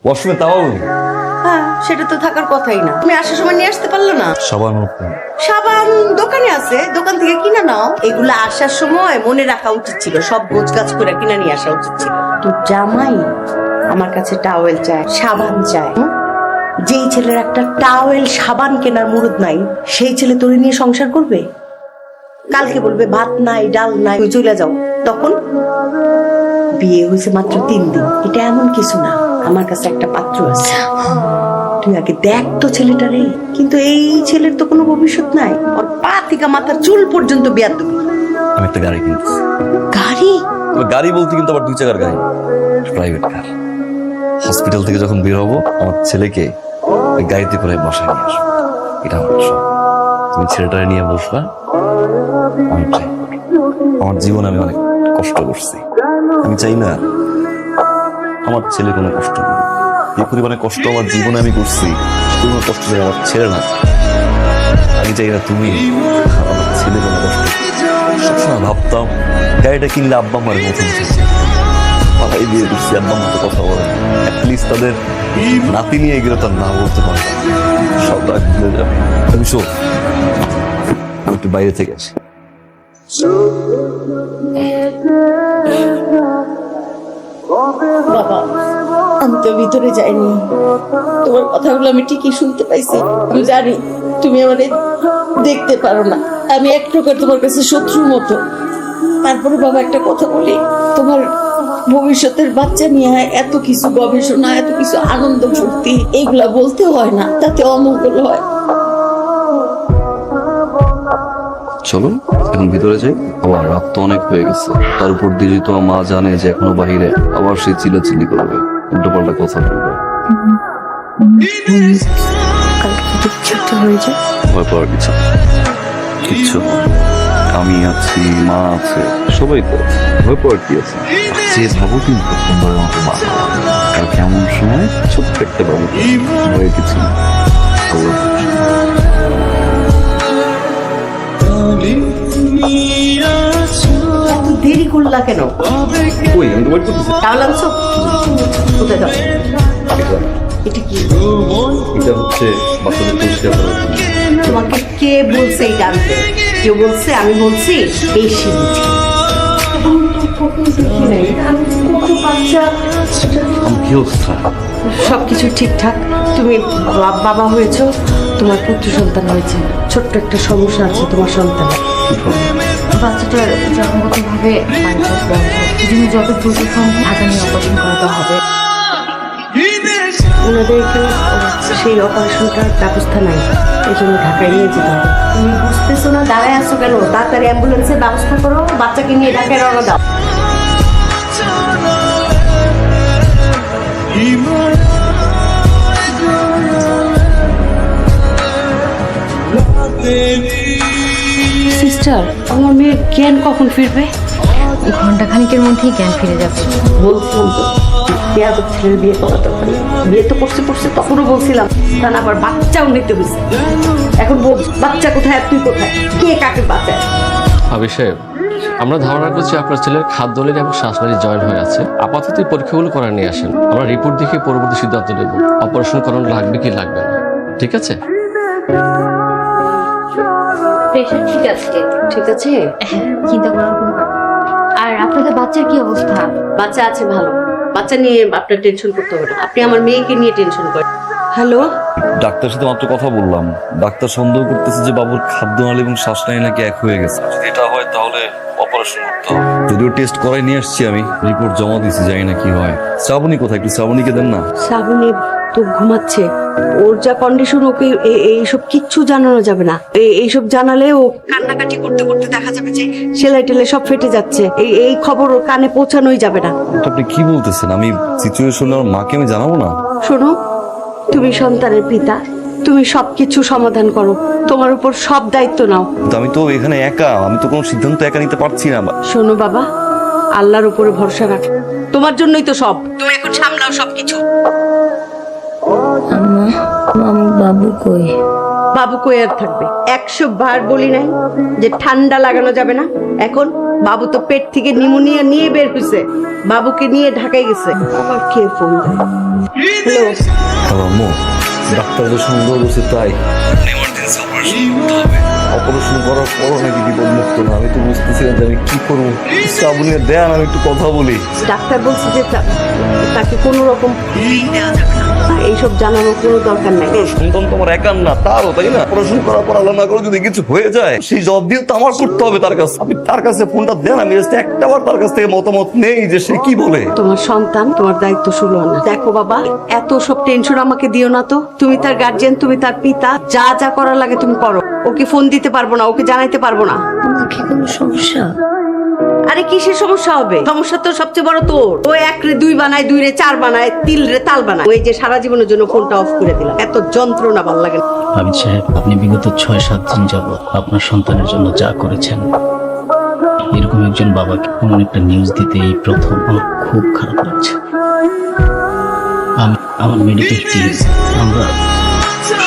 ওয়াশরুমে তাওয়াল নেই? হ্যাঁ, সেটা তো থাকার কথাই না। তুমি আসার সময় নিয়ে আসতে পারলো না? সাবান সাবান দোকানে আছে, দোকান থেকে কিনে নাও। এগুলো আসার সময় মনে রাখা উচিত ছিল, সব গোছগাছ করে কিনে নিয়ে আসা উচিত ছিল। তো জামাই আমার কাছে টাওয়েল চায়, সাবান চায়। যেই ছেলের একটা টাওয়েল সাবান কেনার মুরুদ নাই, সেই ছেলে তোরে নিয়ে সংসার করবে? কালকে বলবে ভাত নাই, ডাল নাই, তুই চলে যাও। তখন বিয়ে হয়েছে মাত্র 3 দিন, এটা এমন কিছু না। আমার কাছে একটা পাত্র আছে, তুই আগে দেখ তো ছেলেটারে। কিন্তু এই ছেলের তো কোনো ভবিষ্যৎ নাই, ওর পা থেকে মাথার চুল পর্যন্ত বিয়ার দেবে। আমি একটা গাড়ি কিনতেছি। গাড়ি? গাড়ি বলতে কিন্তু আবার 2 চাকার গাড়ি, প্রাইভেট কার। হসপিটাল থেকে যখন বের হবো আমার ছেলেকে ওই গাড়িতে করে বসায় নিয়ে আসবো, এটা আমার শখ। তুমি ছেলেটারে নিয়ে বসবা, আমি চাই। আমার জীবনে আমি অনেক কষ্ট করছি, আমি চাই না আমার ছেলে কোনো কষ্ট করুক। যে পরিমাণে কষ্ট আমার জীবনে আমি করছি, সে কোনো কষ্ট যেন আমার ছেলে না। আমি চাই না তুমি আমার ছেলে কোনো কষ্ট। সবসময় ভাবতাম গাড়িটা কিনলে আব্বা আমার মতন পাড়াই বিয়ে করছি, আব্বা মতো কথা বলে, অ্যাটলিস্ট তাদের নাতি নিয়ে গেলে তার না বলতে পারবে, সব রাগ ভুলে যাবে। আমি শোন, আমি একটু বাইরে থেকে আসি। বাবা, আমি তো ভিতরে যাইনি, তোমার কথাগুলো আমি ঠিকই শুনতে পাইছি। আমি জানি তুমি আমাদের দেখতে পারো না, আমি এক প্রকার তোমার কাছে শত্রুর মতো। তারপরে বাবা একটা কথা বলি, তোমার ভবিষ্যতের বাচ্চা নিয়ে এত কিছু গবেষণা, এত কিছু আনন্দ ফুর্তি, এগুলা বলতে হয় না, তাতে অমঙ্গল হয়। চলো এখন ভিতরে যাই, আবার রাত তো অনেক হয়ে গেছে। তার উপর দিয়ে যদি তোমার মা জানে যে এখনো বাহিরে, আবার সে চিল্লাচিল্লি করবে, উল্টো পাল্টা কথা বলবে। ভয় পাওয়ার কিছু না, কিচ্ছু না। আমি আছি, মা আছে, সবাই তো আছে, ভয় পাওয়ার কি আছে? যে ভাবো কিন্তু সুন্দরের মতো মা, কাল কেমন সময় ছোট্ট একটা বাবু, ভয়ের কিছু না। দেরি করলা কেন? ওই আমি ওয়েট করতেছি। তাহলে আনছো কোথায় যাও? এটা কি? এটা হচ্ছে বাচ্চাদের পরিষ্কার করার জন্য। তোমাকে কে বলছে এটা আনতে? কেউ বলছে? আমি বলছি? বেশি বুঝি। কি অবস্থা? সবকিছু ঠিকঠাক। তুমি বাবা হয়েছো, তোমার পুত্র সন্তান হয়েছে। ছোট্ট একটা সমস্যা আছে তোমার সন্তান। বাচ্চাটার জন্মগতভাবে পাইলস বন্ধ, যিনি যত দ্রুত সম্ভব ঢাকা নিয়ে অপারেশন করাতে হবে। ওনাদের এখানে সেই অপারেশনটার ব্যবস্থা নাই, এই জন্য ঢাকায় নিয়ে যেতে হবে। তুমি বুঝতেছো না, দাঁড়ায় আছো কেন? তাড়াতাড়ি অ্যাম্বুলেন্সের ব্যবস্থা করো, বাচ্চাকে নিয়ে ঢাকায় রওনা দাও। সিস্টার, আমার মেয়ের জ্ঞান কখন ফিরবে? ঘন্টা খানিকের মধ্যেই জ্ঞান ফিরে যাবে। বলছিলাম তো বেয়াদব ছেলের বিয়ে করা দরকার। বিয়ে তো করছে তখনও বলছিলাম, তা না আবার বাচ্চাও নিতে হয়েছে। এখন বল, বাচ্চা কোথায় আর তুই কোথায়? কে কাকে বাঁচায়? আবির সাহেব, আমরা ধারণা করছি আপনার ছেলের খাদ্যলিন এবং শ্বাসনালী জয়েন্ট হয়ে আছে। আপাতত এই পরীক্ষাগুলো করা নিয়ে আসেন, আমরা রিপোর্ট দেখে পরবর্তী সিদ্ধান্ত নেব অপারেশন করানো লাগবে কি লাগবে না। ঠিক আছে? পেশেন্ট ঠিক আছে? ঠিক আছে, হ্যাঁ, চিন্তা করার কোনো কারণ নেই। আর আপনাদের বাচ্চার কি অবস্থা? বাচ্চা আছে ভালো। বাচ্চা নিয়ে আপনার টেনশন করতে হবে না, আপনি আমার মেয়েকে নিয়ে টেনশন করেন। হ্যালো, ডাক্তার সাথে মাত্র কথা বললাম। ডাক্তার সন্দেহ করতেছে যে বাবুর খাদ্যনালী এবং শ্বাসনালী নাকি এক হয়ে গেছে। যদি এটা হয় তাহলে অপারেশন করতে হবে। যদিও টেস্ট করাই নিয়ে আসছি, আমি রিপোর্ট জমা দিয়েছি, জানি না কি হয়। শ্রাবণী কোথায়? একটু শ্রাবণীকে দেন না। শ্রাবণী তো ঘুমাচ্ছে। ওর যা কন্ডিশন, ওকে এইসব কিচ্ছু জানানো যাবে না। এইসব জানালে ও কান্নাকাটি করতে করতে দেখা যাবে যে সেলাই টেলাই সব ফেটে যাচ্ছে। এই খবর ওর কানে পৌঁছানোই যাবে না। আপনি কি বলতেছেন? আমি সিচুয়েশন আমার মাকে আমি জানাবো না? শোনো, তুমি সন্তানের পিতা, তুমি সবকিছু সমাধান করো, তোমার উপর সব দায়িত্ব নাও। কিন্তু আমি তো এখানে একা, আমি তো কোনো সিদ্ধান্ত একা নিতে পারছি না। শোনো বাবা, আল্লাহর উপরে ভরসা রাখ, তোমার জন্যই তো সব। তুমি এখন সামলাও সবকিছু। আম্মা, মামু বাবু কই? বাবু কই আর থাকবে? 100 বার বলি নাই যে ঠান্ডা লাগানো যাবে না। এখন বাবু তো পেট থেকে নিউমোনিয়া নিয়ে বের হয়েছে, বাবুকে নিয়ে ঢাকায় গেছে। আবার কে ফোন দেয়? হ্যালো, আম্মু, ডাক্তার যে সন্দেহ করছে তাই অপারেশন করার পরও নাকি বিপদ মুক্ত না। আমি তো বুঝতেছিলাম যে আমি কি করবো। শ্রাবণীর দেন আমি একটু কথা বলি। ডাক্তার বলছে যে তাকে কোনো রকম দেওয়া যাবে না। এইসব জানানোর কোনো দরকার নাই। সন্তান তোমার একার না, তারও, তাই না? অপারেশন করার পর আল্লাহ না করে যদি কিছু হয়ে যায়, সেই জব দিয়ে তো আমার করতে হবে তার কাছে। আপনি তার কাছে ফোনটা দেন, আমি just একটা বার তার কাছ থেকে মতামত নেই যে সে কি বলে। তোমার সন্তান, তোমার দায়িত্ব শুরু না। দেখো বাবা, এত সব টেনশন আমাকে দিও না তো। তুমি তার গার্জিয়ান, তুমি তার পিতা, যা যা করার লাগে তুমি করো। ওকে ফোন দিতে পারবো না, ওকে জানাইতে পারবো না। আমার কি কোনো সমস্যা? আরে কিসের সমস্যা হবে? সমস্যা তো সবচেয়ে বড় তোর। ও 1 রে 2 বানায়, 2 রে 4 বানায়, 3 রে তাল বানায়। ওই যে সারা জীবনের জন্য ফোনটা অফ করে দিলাম। এত যন্ত্রণা ভালো লাগে না। আবিদ সাহেব, আপনি বিগত 6-7 দিন যাবত আপনার সন্তানের জন্য যা করেছেন, এরকম একজন বাবাকে এমন একটা নিউজ দিতে এই প্রথম আমার খুব খারাপ লাগছে। আমার মেডিকেল টিম আমরা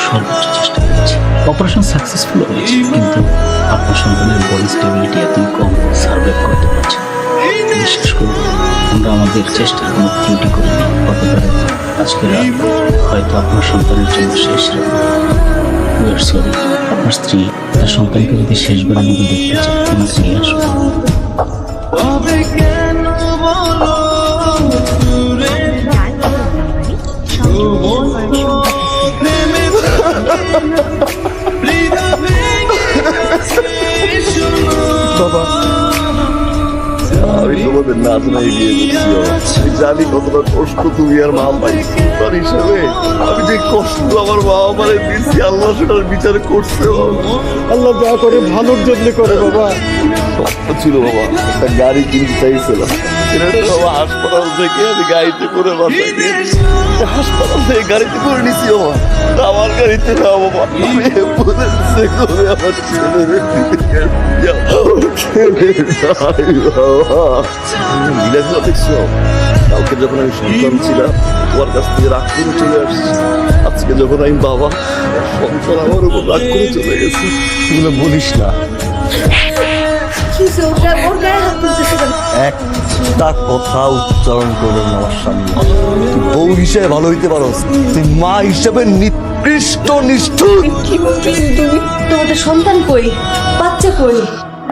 সর্বোচ্চ চেষ্টা করেছি। অপারেশন সাকসেসফুল হয়েছে, কিন্তু আপনার সন্তানের বডি স্টেবিলিটি এতই কম, সার্ভাইভ করতে পারছে না। বিশ্বাস করুন, আমরা আমাদের চেষ্টার কোনো ত্রুটি করিনি। হতে পারে আজকের রাত হয়তো আপনার সন্তানের জন্য শেষ রাত। We are sorry. আপনার স্ত্রী তার সন্তানকে যদি শেষবারের মতো দেখতে চায়, ওনাকে নিয়ে আসুন। বাবা, আমি তোমাদের না জানাই বিয়ে করছি। আমি জানি কতটা কষ্ট তুমি আর মা পাইছি। তার হিসাবে আমি যে কষ্ট আমার মা আমারে দিচ্ছি, আল্লাহ সেটার বিচার করছে। আল্লাহ যা করে ভালোর জন্য করে বাবা। স্বপ্ন ছিল বাবা, একটা গাড়ি কিনতে চাইছিলাম। ছেলেটা বাবা হাসপাতাল থেকে আমি গাড়িতে করে বাসায় গিয়েছি। হাসপাতাল থেকে গাড়িতে করে নিছি বাবা, তা আমার গাড়িতে না বাবা। আমি বলেছে করে আমার ছেলের লীলাগুলো দেখছো? কালকে যখন আমি সন্তান ছিলাম, তোমার কাছ থেকে রাগ করে চলে আসছি। আজকে যখন আমি বাবা, সন্তান আমার উপর রাগ করে চলে গেছে। এগুলো বলিস না। একটা কথা উচ্চারণ করবেন না আমার সামনে। তুই বউ হিসেবে ভালো হইতে পারো, তুই মা হিসেবে নিকৃষ্ট নিষ্ঠুর। কি বলছিস তুমি? তোমাদের সন্তান কই? বাচ্চা কই?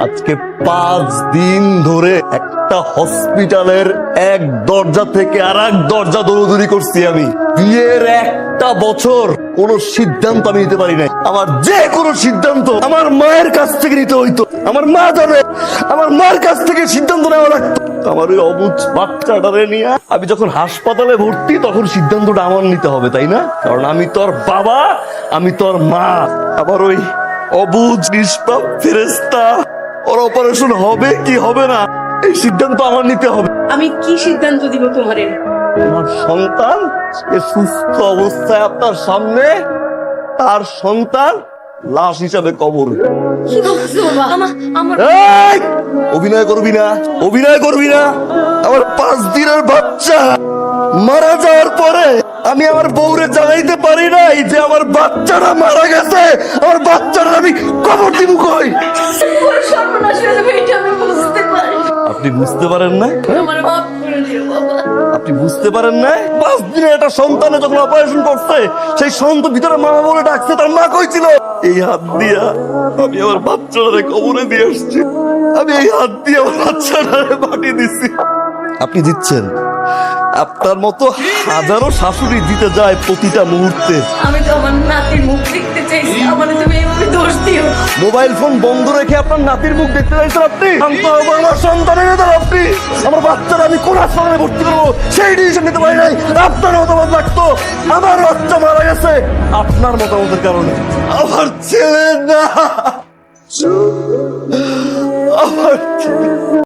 আজকে 5 দিন ধরে একটা হসপিটালের এক দরজা থেকে আর এক দরজা দৌড়দৌড়ি করছি আমি। বিয়ের 1টা বছর কোন সিদ্ধান্ত আমি নিতে পারি নাই। আমার যে কোনো সিদ্ধান্ত আমার মায়ের কাছ থেকে নিতে হইতো। আমার মা জানে, আমার মার কাছ থেকে সিদ্ধান্ত নেওয়া লাগতো। আমার ওই অবুঝ বাচ্চাটারে নিয়ে আমি যখন হাসপাতালে ভর্তি, তখন সিদ্ধান্তটা আমার নিতে হবে, তাই না? কারণ আমি তোর বাবা, আমি তোর মা। আবার ওই অবুঝ নিষ্পাপ ফেরেশতা, ওর অপারেশন হবে কি হবে না, এই সিদ্ধান্ত আমার নিতে হবে। আমি কি সিদ্ধান্ত দিব তোমারে? আমার সন্তান সুস্থ অবস্থায় আপনার সামনে, তার সন্তান লাশ হিসাবে কবর। কি বলছো বাবা? আমার এই, অভিনয় করবি না, অভিনয় করবি না। আমার 5 দিনের বাচ্চা মারা যাওয়ার পরে আমি আমার বউরে জানাইতে পারি নাই যে আমার বাচ্চাটা মারা গেছে। আমার বাচ্চাটা আমি কবর দিব কই? সর্বনাশ হয়ে যাবে, এটা আমি বুঝতে পারি। আপনি বুঝতে পারেন না? আমার মাফ করে দিও বাবা। আপনি বুঝতে পারেন না? 5 দিনের একটা সন্তানে যখন অপারেশন করছে, সেই সন্তান ভিতরে মা বলে ডাকছে, তার মা কই ছিল? এই হাত দিয়া আমি আমার বাচ্চাটারে কবরে দিয়ে আসছি। আমি এই হাত দিয়ে আমার বাচ্চাটারে মাটি দিচ্ছি। আপনি দিচ্ছেন, আপনার মতো হাজারো শাশুড়ি দিতে যায় প্রতিটা মুহূর্তে। আমি তো আমার নাতির মুখ দেখতে চাইছি, আমার তুমি এইভাবে দোষ দিও। মোবাইল ফোন বন্ধ রেখে আপনার নাতির মুখ দেখতে চাইছেন আপনি? শান্ত হবো, আমার সন্তানের নেতা আপনি। আমার বাচ্চারা আমি কোন হাসপাতালে ভর্তি করবো সেই ডিসিশন নিতে পারি নাই। আপনার মতামত লাগতো। আমার বাচ্চা মারা গেছে আপনার মতামতের কারণে। আমার ছেলে না, আমার